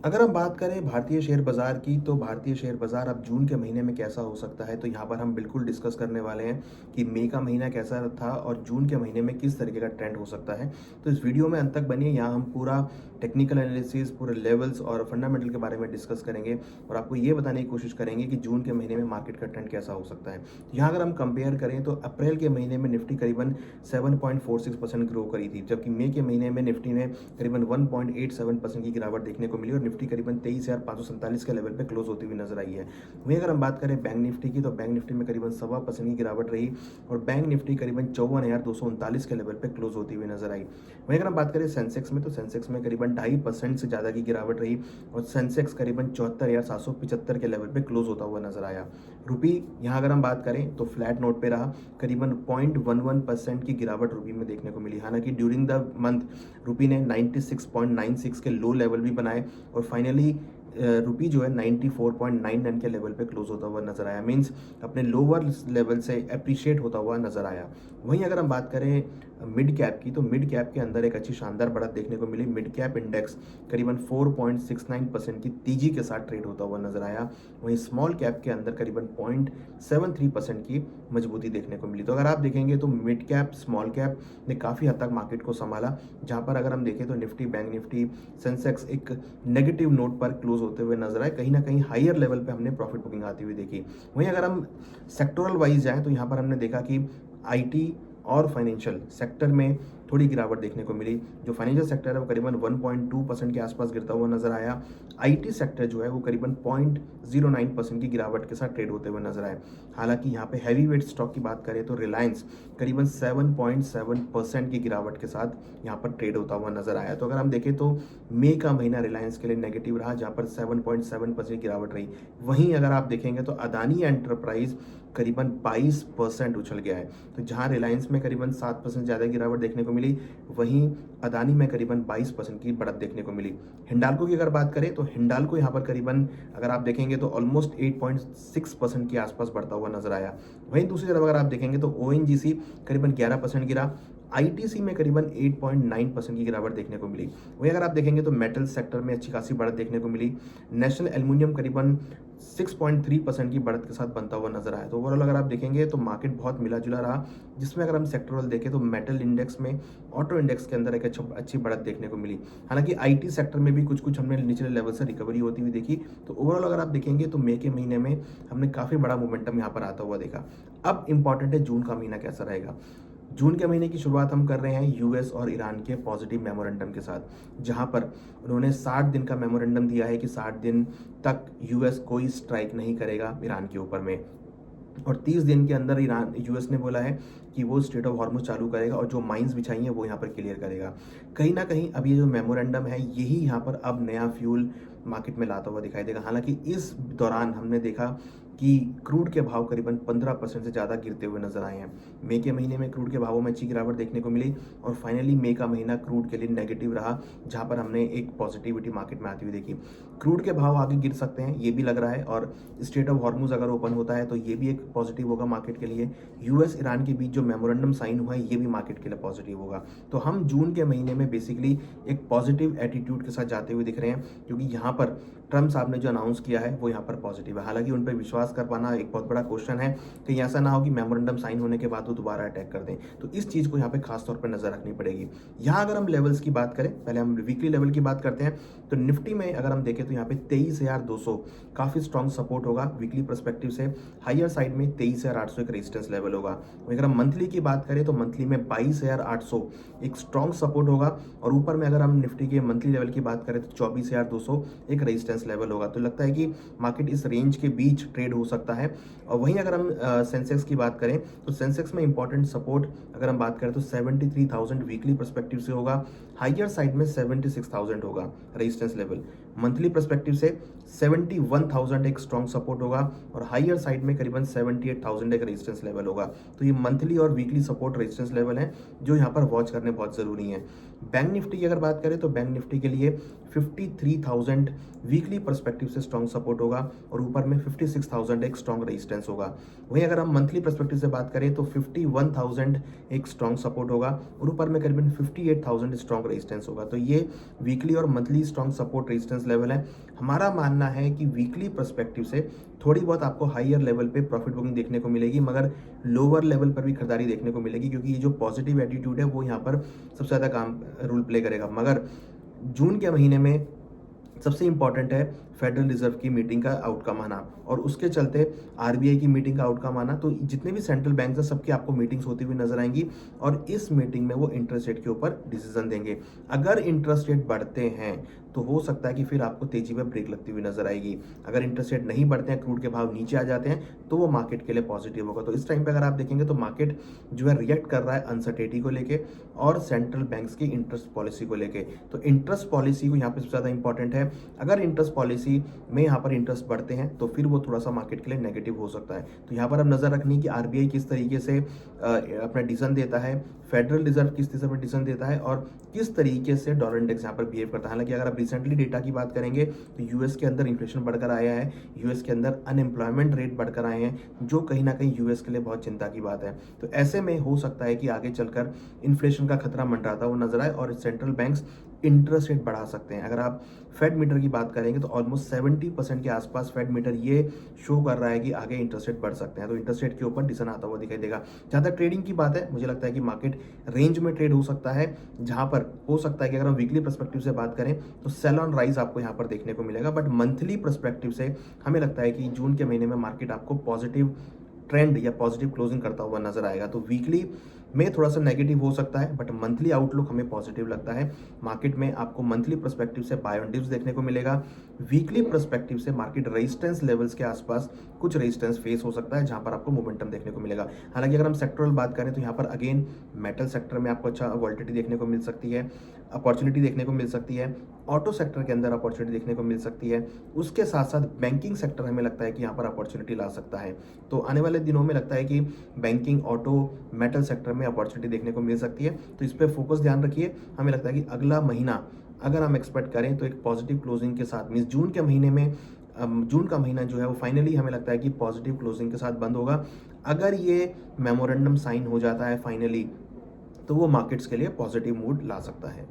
अगर हम बात करें भारतीय शेयर बाज़ार की, तो भारतीय शेयर बाज़ार अब जून के महीने में कैसा हो सकता है, तो यहाँ पर हम बिल्कुल डिस्कस करने वाले हैं कि मई का महीना कैसा था और जून के महीने में किस तरीके का ट्रेंड हो सकता है। तो इस वीडियो में अंत तक बनिए, यहाँ हम पूरा टेक्निकल एनालिसिस, पूरे लेवल्स और फंडामेंटल के बारे में डिस्कस करेंगे और आपको ये बताने की कोशिश करेंगे कि जून के महीने में मार्केट का ट्रेंड कैसा हो सकता है। यहाँ अगर हम कंपेयर करें तो अप्रैल के महीने में निफ्टी करीबन 7.46% ग्रो करी थी, जबकि मई के महीने में निफ्टी ने करीबन 1.87% की गिरावट देखने को मिली और निफ्टी करीबन 23,547 के लेवल पे क्लोज होती हुई नजर आई है। वहीं अगर हम बात करें बैंक निफ्टी की, तो बैंक निफ्टी में करीबन 1.25% की गिरावट रही और बैंक निफ्टी करीबन 54,239 के लेवल पे क्लोज होती हुई नजर आई। वहीं अगर हम बात करें सेंसेक्स में, तो सेंसेक्स में करीबन 2.5% से ज़्यादा की गिरावट रही और सेंसेक्स करीबन 74,775 के लेवल पे क्लोज होता हुआ नजर आया। रुपी यहाँ अगर हम बात करें तो फ्लैट नोट पे रहा, करीबन 0.11% की गिरावट रुपी में देखने को मिली। हालांकि ड्यूरिंग द मंथ रुपी ने 96.96 के लो लेवल भी बनाए और फाइनली रुपी जो है 94.99 के लेवल पे क्लोज होता हुआ नजर आया, मींस अपने लोअर लेवल से अप्रिशिएट होता हुआ नजर आया। वहीं अगर हम बात करें मिड कैप की, तो मिड कैप के अंदर एक अच्छी शानदार बढ़त देखने को मिली। मिड कैप इंडेक्स करीबन 4.69% की तेजी के साथ ट्रेड होता हुआ नजर आया। वहीं स्मॉल कैप के अंदर करीबन 0.73% की मजबूती देखने को मिली। तो अगर आप देखेंगे तो मिड कैप, स्मॉल कैप ने काफ़ी हद तक मार्केट को संभाला, जहां पर अगर हम देखें तो निफ्टी, बैंक निफ्टी, सेंसेक्स एक नेगेटिव नोट पर क्लोज होते हुए नजर आए। कहीं ना कहीं हायर लेवल पे हमने प्रॉफिट बुकिंग आती हुई देखी। वहीं अगर हम सेक्टोरल वाइज जाएं तो यहाँ पर हमने देखा कि आईटी और फाइनेंशियल सेक्टर में थोड़ी गिरावट देखने को मिली। जो फाइनेंशियल सेक्टर है वो करीबन 1.2% के आसपास गिरता हुआ नजर आया। आईटी सेक्टर जो है वो करीबन 0.09% की गिरावट के साथ ट्रेड होते हुए नजर आए। हालांकि यहाँ पे हैवी वेट स्टॉक की बात करें तो रिलायंस करीबन 7.7% की गिरावट के साथ यहाँ पर ट्रेड होता हुआ नजर आया। तो अगर हम देखें तो मई का महीना रिलायंस के लिए नेगेटिव रहा, जहाँ पर 7.7% गिरावट रही। वहीं अगर आप देखेंगे तो अदानी एंटरप्राइज करीबन 22% उछल गया है। तो जहां रिलायंस में करीबन 7% ज़्यादा गिरावट देखने को मिली, वहीं अदानी में करीबन 22% की बढ़त देखने को मिली। हिंडाल्को की अगर बात करें तो हिंडाल्को यहाँ पर करीबन अगर आप देखेंगे तो ऑलमोस्ट 8.6% के आसपास बढ़ता हुआ नजर आया। वहीं दूसरी तरफ अगर आप देखेंगे तो ओएनजीसी करीबन 11% गिरा। आईटीसी में करीबन 8.9% की गिरावट देखने को मिली। वहीं अगर आप देखेंगे तो मेटल सेक्टर में अच्छी खासी बढ़त देखने को मिली। नेशनल एल्युमिनियम करीबन 6.3% की बढ़त के साथ बनता हुआ नजर आया। तो ओवरऑल अगर आप देखेंगे तो मार्केट बहुत मिला जुला रहा, जिसमें अगर हम सेक्टरल देखें तो मेटल इंडेक्स में, ऑटो इंडेक्स के अंदर एक अच्छी बढ़त देखने को मिली। हालांकि आईटी सेक्टर में भी कुछ कुछ हमने निचले लेवल से रिकवरी होती हुई देखी। तो ओवरऑल अगर आप देखेंगे तो मई के महीने में हमने काफी बड़ा मोमेंटम यहाँ पर आता हुआ देखा। अब इंपॉर्टेंट है जून का महीना कैसा रहेगा। जून के महीने की शुरुआत हम कर रहे हैं यूएस और ईरान के पॉजिटिव मेमोरेंडम के साथ, जहां पर उन्होंने 60 दिन का मेमोरेंडम दिया है कि 60 दिन तक यूएस कोई स्ट्राइक नहीं करेगा ईरान के ऊपर में, और 30 दिन के अंदर ईरान यूएस ने बोला है कि वो स्ट्रेट ऑफ हॉर्मुज चालू करेगा और जो माइंस बिछाई हैं वो यहाँ पर क्लियर करेगा। कहीं ना कहीं अब ये जो मेमोरेंडम है यही यहाँ पर अब नया फ्यूल मार्केट में लाता हुआ दिखाई देगा। हालांकि इस दौरान हमने देखा कि क्रूड के भाव करीबन 15% से ज़्यादा गिरते हुए नजर आए हैं। मई के महीने में क्रूड के भावों में अच्छी गिरावट देखने को मिली और फाइनली मई का महीना क्रूड के लिए नेगेटिव रहा, जहां पर हमने एक पॉजिटिविटी मार्केट में आती हुई देखी। क्रूड के भाव आगे गिर सकते हैं ये भी लग रहा है, और स्ट्रेट ऑफ हॉर्मुज अगर ओपन होता है तो ये भी एक पॉजिटिव होगा मार्केट के लिए। यूएस ईरान के बीच जो मेमोरेंडम साइन हुआ है ये भी मार्केट के लिए पॉजिटिव होगा। तो हम जून के महीने में बेसिकली एक पॉजिटिव एटीट्यूड के साथ जाते हुए दिख रहे हैं, क्योंकि यहाँ पर ट्रम्प साहब ने जो अनाउंस किया है वो यहाँ पर पॉजिटिव है। हालांकि उन पर विश्वास कर पाना एक बहुत बड़ा क्वेश्चन है, कहीं ऐसा ना हो कि मेमोरेंडम साइन होने के बाद वो दोबारा अटैक कर दें। तो इस चीज को यहाँ पे खास तौर पर नजर रखनी पड़ेगी। यहाँ अगर हम लेवल्स की बात करें, पहले हम वीकली लेवल की बात करते हैं, तो निफ्टी में अगर हम देखें तो यहाँ पे 23,200 काफी स्ट्रॉन्ग सपोर्ट होगा वीकली परस्पेक्टिव से। हायर साइड में 23,800 एक रेजिस्टेंस लेवल होगा। अगर हम मंथली की बात करें तो मंथली में 22,800 एक स्ट्रॉन्ग सपोर्ट होगा, और ऊपर में अगर हम निफ्टी के मंथली लेवल की बात करें तो 24,200 एक रेजिस्टेंस लेवल होगा। तो लगता है कि मार्केट इस रेंज के बीच ट्रेड हो सकता है। और वहीं अगर हम सेंसेक्स की बात करें तो सेंसेक्स में इंपॉर्टेंट सपोर्ट अगर हम बात करें तो 73,000 वीकली परस्पेक्टिव से होगा। हायर साइड में 76,000 होगा रेजिस्टेंस लेवल। मंथली परस्पेक्टिव से 71,000 एक स्ट्रॉन्ग सपोर्ट होगा, और हायर साइड में करीबन 78,000 एक रेजिस्टेंस लेवल होगा। तो ये मंथली और वीकली सपोर्ट रेजिस्टेंस लेवल है जो यहाँ पर वॉच करने बहुत जरूरी है। बैंक निफ्टी की अगर बात करें तो बैंक निफ्टी के लिए 53,000 वीकली पर्सपेक्टिव से स्ट्रॉन्ग सपोर्ट होगा और ऊपर में 56,000 एक स्ट्रॉन्ग रेजिस्टेंस होगा। वहीं अगर हम मंथली पर्सपेक्टिव से बात करें तो 51,000 एक स्ट्रॉन्ग सपोर्ट होगा और ऊपर में करीबन 58,000 स्ट्रॉन्ग रेजिस्टेंस होगा। तो ये वीकली और monthly strong support resistance level है। हमारा मानना है कि वीकली पर्सपेक्टिव से थोड़ी बहुत आपको हायर लेवल पे प्रॉफिट बुकिंग देखने को मिलेगी, मगर लोअर लेवल पर भी खरीदारी देखने को मिलेगी, क्योंकि ये जो पॉजिटिव एटीट्यूड है वो यहाँ पर सबसे ज़्यादा काम रोल प्ले करेगा। मगर जून के महीने में सबसे इंपॉर्टेंट है फेडरल रिजर्व की मीटिंग का आउटकम आना, और उसके चलते आरबीआई की मीटिंग का आउटकम आना। तो जितने भी सेंट्रल बैंक हैं सबकी आपको मीटिंग्स होती हुई नजर आएंगी और इस मीटिंग में वो इंटरेस्ट रेट के ऊपर डिसीजन देंगे। अगर इंटरेस्ट रेट बढ़ते हैं तो हो सकता है कि फिर आपको तेजी में ब्रेक लगती हुई नजर आएगी। अगर इंटरेस्ट रेट नहीं बढ़ते हैं, क्रूड के भाव नीचे आ जाते हैं, तो वो मार्केट के लिए पॉजिटिव होगा। तो इस टाइम पे अगर आप देखेंगे तो मार्केट जो है रिएक्ट कर रहा है अनसर्टेनिटी को लेके और सेंट्रल बैंक्स की इंटरेस्ट पॉलिसी को लेके। तो इंटरेस्ट पॉलिसी को यहाँ पे सबसे ज्यादा इंपॉर्टेंट है। अगर इंटरेस्ट पॉलिसी में यहाँ पर इंटरेस्ट बढ़ते हैं तो फिर वो थोड़ा सा मार्केट के लिए नेगेटिव हो सकता है। तो यहाँ पर अब नजर रखनी कि आरबीआई किस तरीके से अपना डिसीजन देता है, फेडरल रिजर्व किस तरह पर डिसीजन देता है और किस तरीके से डॉलर इंडेक्स यहाँ पर बिहेव करता है। हालांकि अगर आप रिसेंटली डेटा की बात करेंगे तो यूएस के अंदर इन्फ्लेशन बढ़कर आया है, यूएस के अंदर अनएम्प्लॉयमेंट रेट बढ़कर आए हैं, जो कहीं ना कहीं यूएस के लिए बहुत चिंता की बात है। तो ऐसे में हो सकता है कि आगे चलकर इन्फ्लेशन का खतरा मंडराता हुआ नजर आए और सेंट्रल बैंक्स इंटरेस्ट रेट बढ़ा सकते हैं। अगर आप फेड मीटर की बात करेंगे तो ऑलमोस्ट 70% के आसपास फेड मीटर ये शो कर रहा है कि आगे इंटरेस्ट रेट बढ़ सकते हैं। तो इंटरेस्ट रेट के ऊपर डिसीजन आता हुआ दिखाई देगा। जहां तक ट्रेडिंग की बात है, मुझे लगता है कि मार्केट रेंज में ट्रेड हो सकता है, जहां पर हो सकता है कि अगर हम वीकली पर्सपेक्टिव से बात करें तो सेल ऑन राइज आपको यहां पर देखने को मिलेगा। बट मंथली पर्सपेक्टिव से हमें लगता है कि जून के महीने में मार्केट आपको पॉजिटिव ट्रेंड या पॉजिटिव क्लोजिंग करता हुआ नजर आएगा। तो वीकली में थोड़ा सा नेगेटिव हो सकता है, बट मंथली आउटलुक हमें पॉजिटिव लगता है। मार्केट में आपको मंथली पर्सपेक्टिव से बाय ऑन डिप्स देखने को मिलेगा। वीकली पर्सपेक्टिव से मार्केट रेजिस्टेंस लेवल्स के आसपास कुछ रेजिस्टेंस फेस हो सकता है, जहां पर आपको मोमेंटम देखने को मिलेगा। हालांकि अगर हम सेक्टरल बात करें तो यहाँ पर अगेन मेटल सेक्टर में आपको अच्छा वॉलिटिलिटी देखने को मिल सकती है, अपॉर्चुनिटी देखने को मिल सकती है, ऑटो सेक्टर के अंदर अपॉर्चुनिटी देखने को मिल सकती है। उसके साथ साथ बैंकिंग सेक्टर हमें लगता है कि यहाँ पर अपॉर्चुनिटी ला सकता है। तो आने वाले दिनों में लगता है कि बैंकिंग, ऑटो, मेटल सेक्टर में अपॉर्चुनिटी देखने को मिल सकती है। तो इस पर फोकस ध्यान रखिए। हमें लगता है कि अगला महीना अगर हम एक्सपेक्ट करें तो एक पॉजिटिव क्लोजिंग के साथ, मींस जून के महीने में जून का महीना जो है वो फाइनली हमें लगता है कि पॉजिटिव क्लोजिंग के साथ बंद होगा। अगर ये मेमोरेंडम साइन हो जाता है फाइनली, तो वो मार्केट्स के लिए पॉजिटिव मूड ला सकता है।